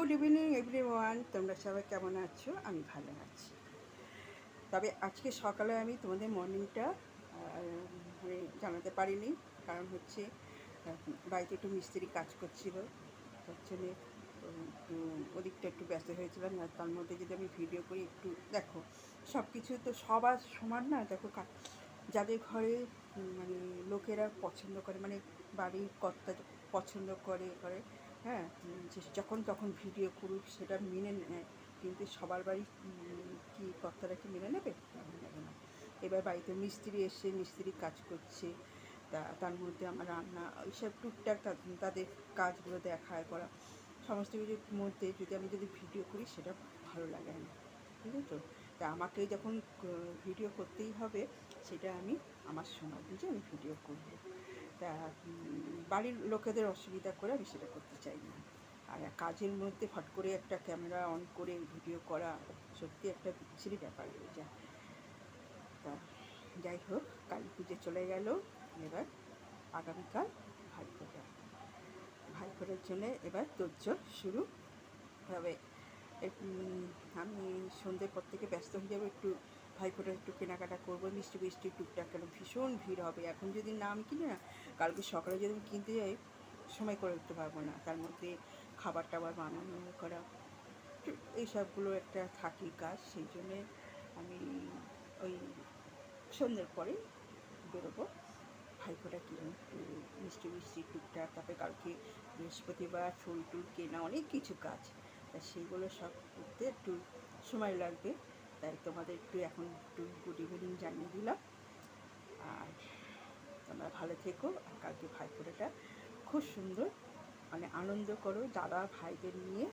Good evening everyone, তোমরা সবাই কেমন আছো? আমি ভালো আছি। তবে আজকে সকালে আমি তোমাদের মর্নিংটা মানে জানাতে পারিনি, কারণ হচ্ছে বাড়িতে একটু মিস্ত্রি কাজ করছিল, তার জন্যে একটু ওদিকটা একটু ব্যস্ত হয়েছিলাম। আর তার মধ্যে যদি আমি ভিডিও করি, একটু দেখো সব কিছু তো সবার সমান না। দেখো যাদের ঘরে মানে লোকেরা পছন্দ করে, মানে বাড়ির কর্তা পছন্দ করে করে হ্যাঁ, যে যখন তখন ভিডিও করুক সেটা মেনে নেয়, কিন্তু সবার বাড়ি কি কর্তারা কি মেনে নেবে? মেনে নেবে না। এবার বাড়িতে মিস্ত্রি এসে মিস্ত্রি কাজ করছে, তার মধ্যে আমার রান্না এইসব টুকটাক তাদের কাজগুলো দেখায় করা, সমস্ত কিছুর মধ্যে যদি ভিডিও করি সেটা ভালো লাগে না, ঠিক আছে? তো তা আমাকে যখন ভিডিও করতেই হবে, সেটা আমি আমার সময় বুঝে আমি ভিডিও করব। তা বাড়ির লোকেদের অসুবিধা করে আমি সেটা করতে চাই না। আর কাজের মধ্যে ফট করে একটা ক্যামেরা অন করে ভিডিও করা সত্যি একটা বিচ্ছিরি ব্যাপার হয়ে যায়। তা যাই হোক, কালী পুজো চলে গেল, এবার আগামীকাল ভাইফোঁটা। ভাইফোঁটার জন্যে এবার তোড়জোড় শুরু হবে। আমি সন্ধ্যের পর থেকে ব্যস্ত হয়ে যাবো, একটু ভাইফোঁটার একটু কেনাকাটা করবো, মিষ্টি মিষ্টি টুকটাক, কেন ভীষণ ভিড় হবে। এখন যদি না আমি কিনি না, কালকে সকালে যদি আমি কিনতে যাই সময় করে উঠতে পারবো না। তার মধ্যে খাবার টাবার বানানো করা এইসবগুলো একটা থাকি কাজ, সেই জন্যে আমি ওই সন্ধ্যের পরে বেরোবো ভাইফোঁটা কিনে, একটু মিষ্টি মিষ্টি টুকটাক। তারপরে কালকে বৃহস্পতিবার, ফুল টুল কেনা, অনেক কিছু কাজ, তা সেইগুলো সব করতে একটু সময় লাগবে। তাই তোমাদের এখন একটু গুড ইভিনিং জানিয়ে দিলাম। আর তোমরা ভালো থেকো, আর কালকে ভাইফোঁটাটা খুব সুন্দর মানে আনন্দ করো দাদা ভাইদের নিয়ে।